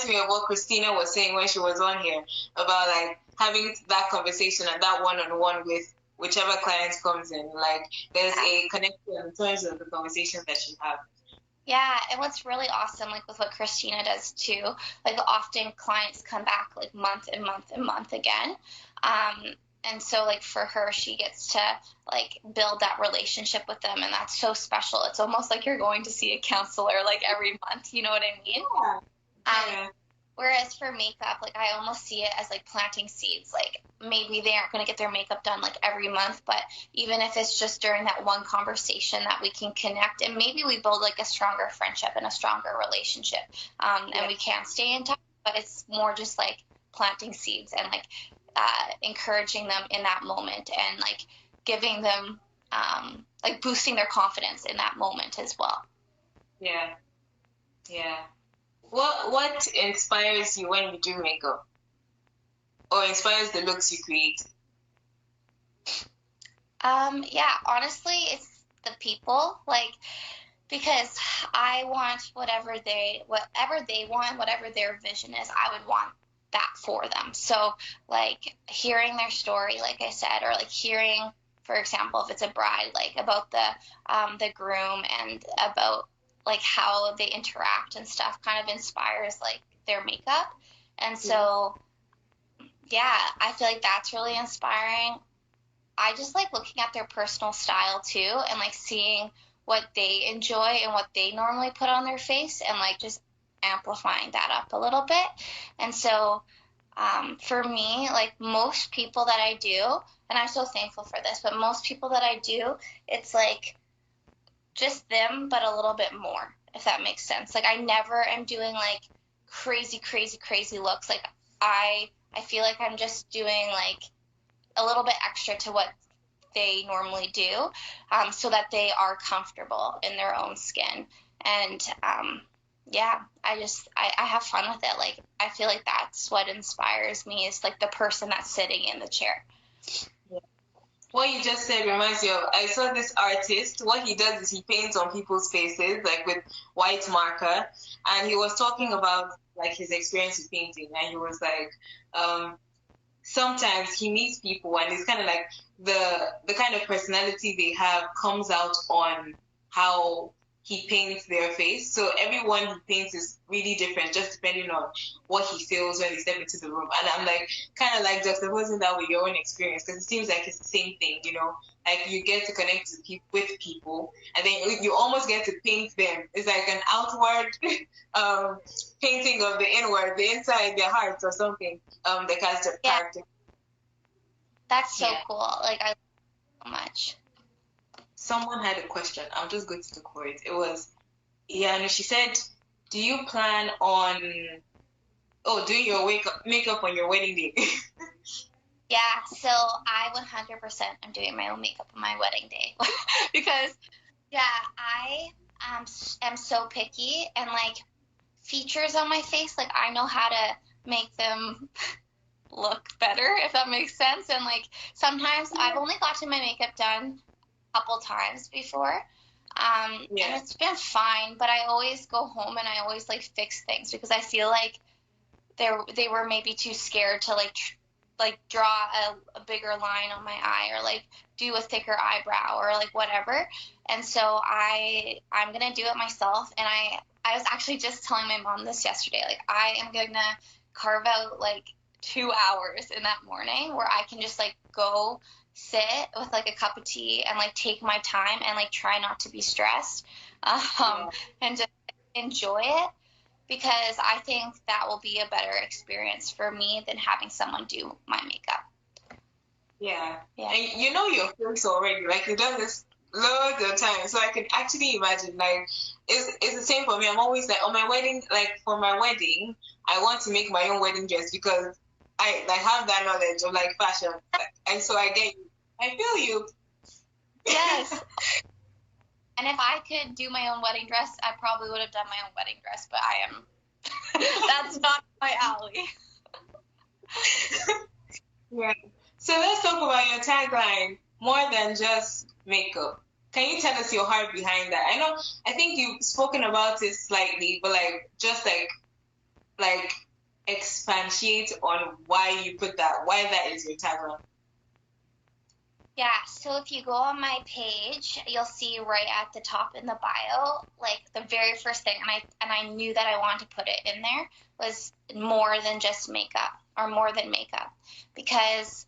reminds me of what Christina was saying when she was on here about like having that conversation and that one-on-one with whichever client comes in. Like there's a connection in terms of the conversations that you have. Yeah, and what's really awesome, like with what Christina does too, like often clients come back like month and month and month again. And so like for her, she gets to like build that relationship with them, and that's so special. It's almost like you're going to see a counselor like every month, you know what I mean? Yeah. Whereas for makeup, like I almost see it as like planting seeds. Like maybe they aren't going to get their makeup done like every month, but even if it's just during that one conversation that we can connect, and maybe we build like a stronger friendship and a stronger relationship, and we can stay in touch, but it's more just like planting seeds and like encouraging them in that moment and like giving them like boosting their confidence in that moment as well. Yeah. Yeah. What inspires you when you do makeup? Or inspires the looks you create? Yeah, honestly, it's the people, like, because I want whatever they want, whatever their vision is, I would want that for them. So like hearing their story, like I said, or like hearing, for example, if it's a bride, like about the groom and about like how they interact and stuff kind of inspires like their makeup. And so, yeah, I feel like that's really inspiring. I just like looking at their personal style too and like seeing what they enjoy and what they normally put on their face and like just amplifying that up a little bit. And so for me, like most people that I do, and I'm so thankful for this, but most people that I do, it's like just them, but a little bit more, if that makes sense. Like I never am doing like crazy, crazy, crazy looks. Like I feel like I'm just doing like a little bit extra to what they normally do, so that they are comfortable in their own skin. And yeah, I have fun with it. Like I feel like that's what inspires me, is like the person that's sitting in the chair. What you just said reminds me of, I saw this artist, what he does is he paints on people's faces, like with white marker, and he was talking about like his experience with painting, and he was like, sometimes he meets people and it's kind of like the kind of personality they have comes out on how he paints their face. So everyone he paints is really different, just depending on what he feels when they step into the room. And I'm like, kind of like juxtaposing that with your own experience, because it seems like it's the same thing, you know? Like you get to connect with people, and then you almost get to paint them. It's like an outward painting of the inward, the inside, their hearts or something. The character. That's so cool. Like I love it so much. Someone had a question. I'm just going to look for it. It was, and she said, do you plan on doing your makeup on your wedding day? Yeah, so I 100% am doing my own makeup on my wedding day because, yeah, I am so picky, and like features on my face, like I know how to make them look better, if that makes sense. And like sometimes I've only gotten my makeup done a couple times before, and it's been fine, but I always go home and I always like fix things because I feel like they were maybe too scared to like draw a bigger line on my eye or like do a thicker eyebrow or like whatever. And so I'm gonna do it myself. And I was actually just telling my mom this yesterday, like I am gonna carve out like 2 hours in that morning where I can just like go sit with like a cup of tea and like take my time and like try not to be stressed, and just enjoy it, because I think that will be a better experience for me than having someone do my makeup. Yeah. And you know your face already, like you've done this loads of times, so I can actually imagine. Like it's the same for me. I'm always like on my wedding, like for my wedding, I want to make my own wedding dress because I like have that knowledge of like fashion, and so I feel you. Yes. And if I could do my own wedding dress, I probably would have done my own wedding dress, but that's not my alley. Yeah. So let's talk about your tagline, more than just makeup. Can you tell us your heart behind that? I think you've spoken about it slightly, but like just like expatiate on why you put that, why that is your tagline. Yeah, so if you go on my page, you'll see right at the top in the bio, like the very first thing, and I knew that I wanted to put it in there, was more than just makeup, or more than makeup, because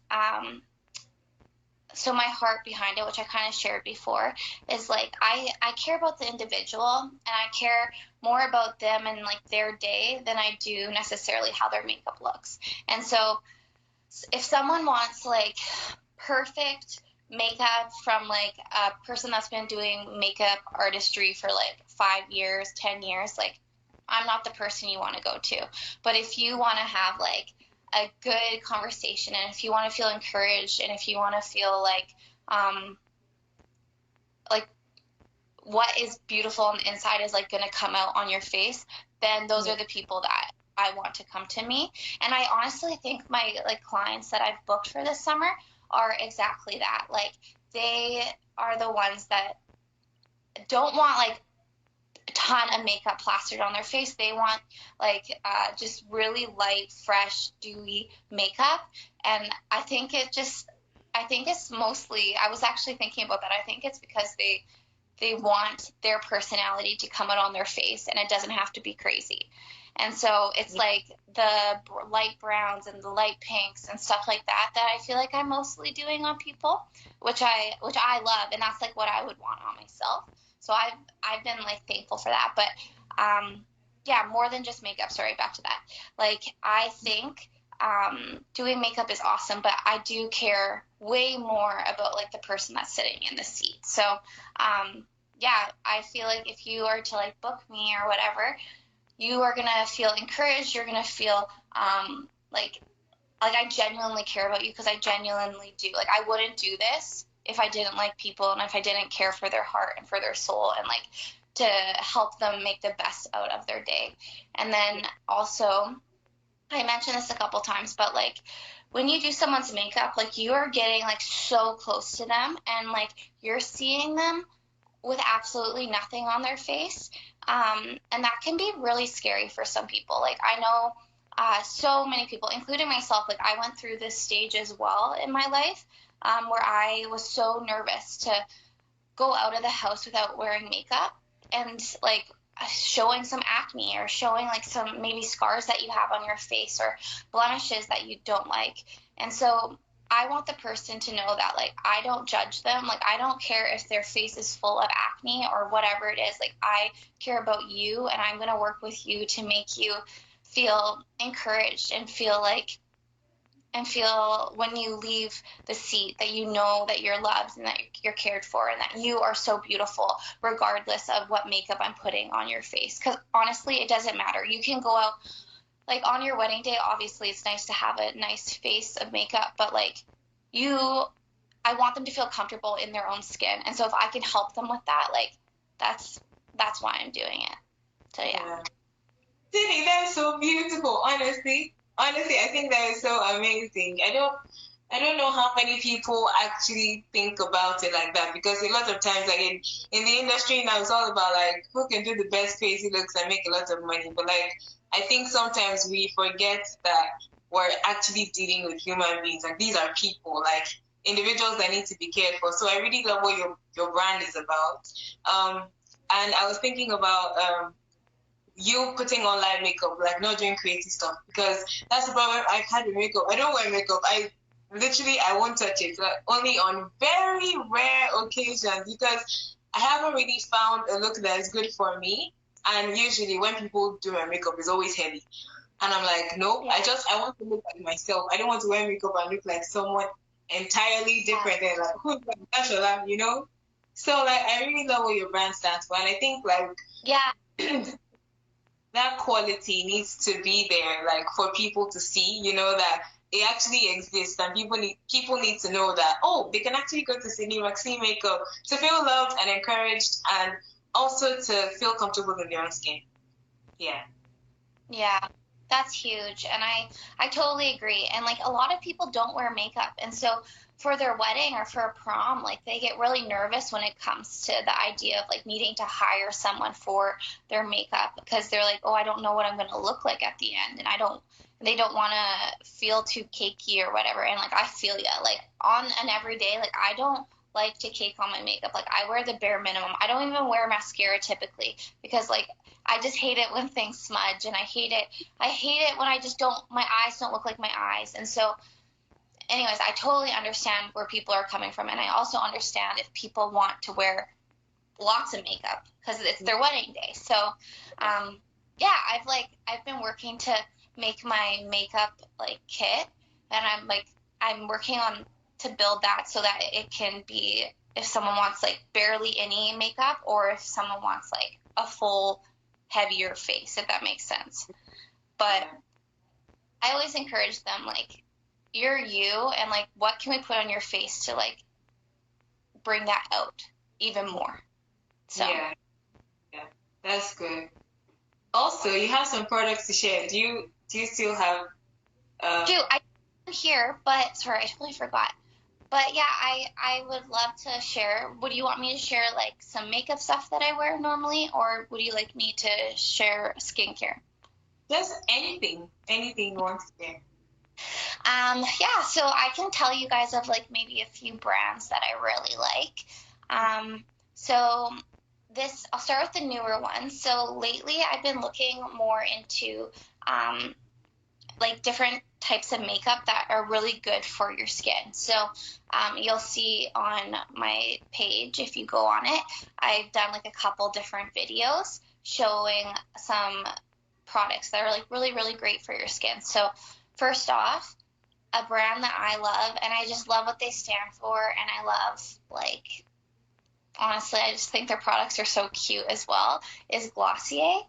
so my heart behind it, which I kind of shared before, is like I care about the individual, and I care more about them and like their day than I do necessarily how their makeup looks. And so if someone wants like perfect makeup from like a person that's been doing makeup artistry for like 5 years, 10 years, like I'm not the person you want to go to. But if you want to have like a good conversation, and if you want to feel encouraged, and if you want to feel like what is beautiful on the inside is like going to come out on your face, then those are the people that I want to come to me. And I honestly think my like clients that I've booked for this summer are exactly that. Like they are the ones that don't want like a ton of makeup plastered on their face. They want like just really light, fresh, dewy makeup. And I think it's mostly, I was actually thinking about that. I think it's because they want their personality to come out on their face, and it doesn't have to be crazy. And so it's like the light browns and the light pinks and stuff like that I feel like I'm mostly doing on people, which I love, and that's like what I would want on myself. So I've been like thankful for that. But yeah, more than just makeup. Sorry, back to that. Like I think doing makeup is awesome, but I do care way more about like the person that's sitting in the seat. So yeah, I feel like if you are to like book me or whatever, you are gonna feel encouraged. You're gonna feel like I genuinely care about you, because I genuinely do. Like I wouldn't do this if I didn't like people, and if I didn't care for their heart and for their soul, and like to help them make the best out of their day. And then also, I mentioned this a couple times, but like when you do someone's makeup, like you are getting like so close to them, and like you're seeing them with absolutely nothing on their face. And that can be really scary for some people. Like I know so many people, including myself, like I went through this stage as well in my life, where I was so nervous to go out of the house without wearing makeup, and like showing some acne, or showing like some maybe scars that you have on your face, or blemishes that you don't like. And so I want the person to know that like I don't judge them. Like I don't care if their face is full of acne or whatever it is. Like I care about you, and I'm going to work with you to make you feel encouraged, and feel when you leave the seat that you know that you're loved, and that you're cared for, and that you are so beautiful regardless of what makeup I'm putting on your face. Because honestly, it doesn't matter. You can go out like on your wedding day. Obviously it's nice to have a nice face of makeup, but like I want them to feel comfortable in their own skin. And so if I can help them with that, like that's why I'm doing it. So yeah. Sydney, that is so beautiful. Honestly, I think that is so amazing. I don't know how many people actually think about it like that, because a lot of times, like in the industry now, it's all about like who can do the best crazy looks and make a lot of money. But like I think sometimes we forget that we're actually dealing with human beings, and these are people, like individuals that need to be cared for. So I really love what your brand is about. And I was thinking about you putting on light makeup, like not doing creative stuff, because that's the problem I've had with makeup. I don't wear makeup. I won't touch it, like, only on very rare occasions, because I haven't really found a look that is good for me. And usually when people do my makeup, it's always heavy. And I'm like, nope, yeah. I want to look like myself. I don't want to wear makeup and look like someone entirely different, and like, who's that, Sola, you know? So like I really love what your brand stands for. And I think like that quality needs to be there, like for people to see, you know, that it actually exists, and people need to know that, oh, they can actually go to Sydney Maxine Makeup to feel loved and encouraged, and also to feel comfortable in their own skin. Yeah, that's huge. And I totally agree. And like a lot of people don't wear makeup, and so for their wedding or for a prom, like they get really nervous when it comes to the idea of like needing to hire someone for their makeup, because they're like, oh, I don't know what I'm going to look like at the end, and I don't they don't want to feel too cakey or whatever. And like, I feel ya. Like on an everyday, like I don't like to cake on my makeup. Like I wear the bare minimum. I don't even wear mascara typically because like I just hate it when things smudge, and I hate it when I just don't, my eyes don't look like my eyes. And so anyways, I totally understand where people are coming from, and I also understand if people want to wear lots of makeup because it's their wedding day. So yeah, I've been working to make my makeup like kit, and I'm working on to build that so that it can be, if someone wants like barely any makeup, or if someone wants like a full heavier face, if that makes sense. But I always encourage them, like, you're you, and like, what can we put on your face to like bring that out even more? So Yeah, that's good. Also, you have some products to share. Do you still have? I here, but sorry, I totally forgot. But yeah, I would love to share. Would you want me to share like some makeup stuff that I wear normally, or would you like me to share skincare? Just anything you want to share. Yeah, so I can tell you guys of like maybe a few brands that I really like. So I'll start with the newer ones. So lately I've been looking more into like different types of makeup that are really good for your skin. So you'll see on my page, if you go on it, I've done like a couple different videos showing some products that are like really, really great for your skin. So first off, a brand that I love, and I just love what they stand for, and I love, like, honestly, I just think their products are so cute as well, is Glossier.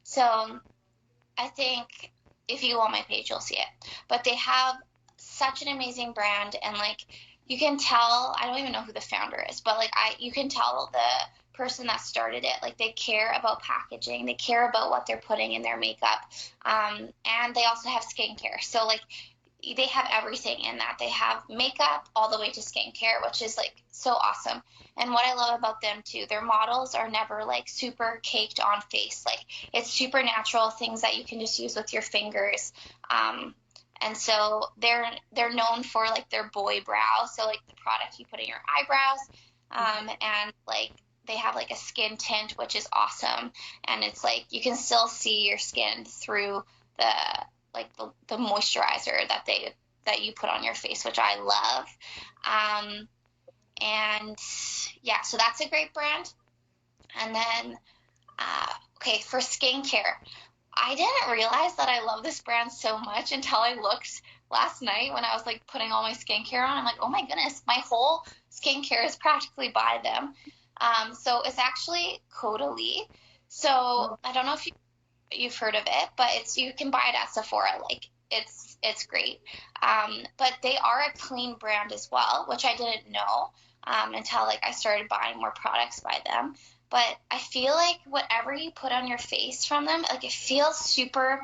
So I think if you go on my page, you'll see it. But they have such an amazing brand, and like, you can tell, I don't even know who the founder is, but like, you can tell the person that started it, like, they care about packaging, they care about what they're putting in their makeup, and they also have skincare. So like, they have everything in that. They have makeup all the way to skincare, which is like so awesome. And what I love about them too, their models are never like super caked on face. Like, it's super natural, things that you can just use with your fingers. And so they're known for like their boy brow. So like the product you put in your eyebrows, and like they have like a skin tint, which is awesome. And it's like you can still see your skin through the like the moisturizer that you put on your face, which I love. And yeah, so that's a great brand. And then, okay, for skincare, I didn't realize that I love this brand so much until I looked last night when I was like putting all my skincare on. I'm like, oh my goodness, my whole skincare is practically by them. So it's actually Caudalie. So I don't know if you've heard of it, but you can buy it at Sephora. Like, it's great. But they are a clean brand as well, which I didn't know until like I started buying more products by them. But I feel like whatever you put on your face from them, like, it feels super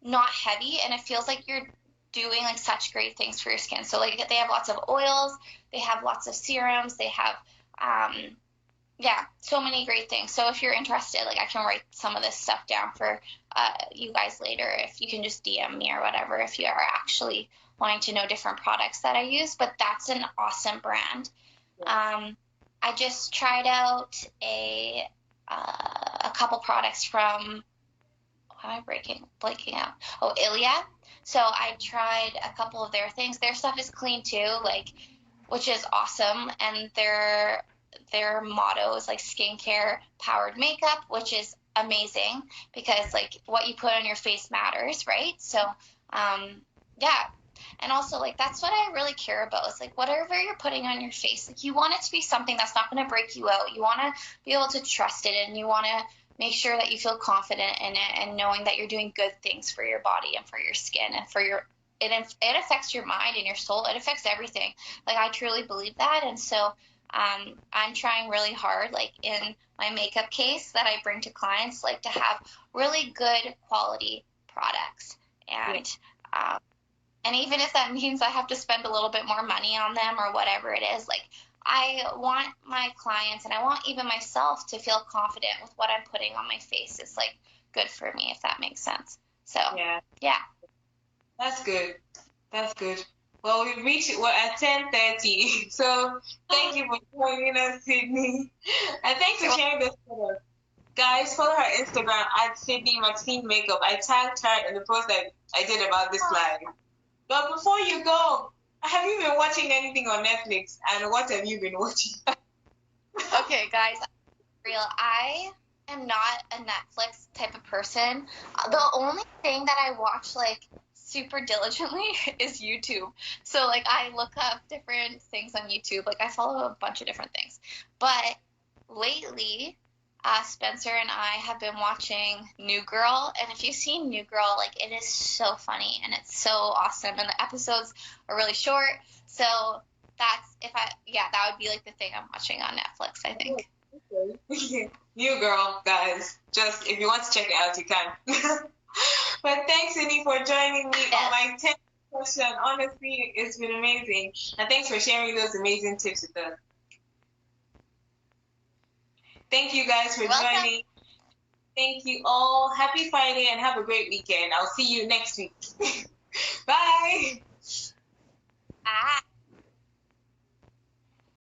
not heavy, and it feels like you're doing like such great things for your skin. So like, they have lots of oils, they have lots of serums, they have yeah, so many great things. So if you're interested, like, I can write some of this stuff down for you guys later, if you can just DM me or whatever, if you are actually wanting to know different products that I use. But that's an awesome brand. I just tried out a couple products from, how am I blanking out? Oh, Ilia. So I tried a couple of their things. Their stuff is clean too, like, which is awesome. And their motto is like skincare powered makeup, which is amazing because like what you put on your face matters, right? So yeah. And also, like, that's what I really care about. It's like, whatever you're putting on your face, like, you want it to be something that's not going to break you out. You want to be able to trust it, and you want to make sure that you feel confident in it, and knowing that you're doing good things for your body and for your skin and for your, it affects your mind and your soul. It affects everything. Like, I truly believe that. And so I'm trying really hard, like, in my makeup case that I bring to clients, like, to have really good quality products. And even if that means I have to spend a little bit more money on them or whatever it is, like, I want my clients, and I want even myself, to feel confident with what I'm putting on my face. It's like good for me, if that makes sense. So yeah. That's good. That's good. Well, we're at 10:30. So thank you for joining us, Sydney. And thanks for sharing this with us. Guys, follow her Instagram at Sydney Maxine Makeup. I tagged her in the post that I did about this live. But before you go, have you been watching anything on Netflix? And what have you been watching? Okay, guys, real. I am not a Netflix type of person. The only thing that I watch like super diligently is YouTube. So like I look up different things on YouTube. Like I follow a bunch of different things. But lately, Spencer and I have been watching New Girl, and if you've seen New Girl, like it is so funny and it's so awesome, and the episodes are really short. So that would be like the thing I'm watching on Netflix, I think. Okay. New Girl, guys. Just if you want to check it out, you can. But thanks, Sydney, for joining me on my 10th question. Honestly, it's been amazing, and thanks for sharing those amazing tips with us. Thank you guys for joining. Thank you all. Happy Friday and have a great weekend. I'll see you next week. Bye. Bye.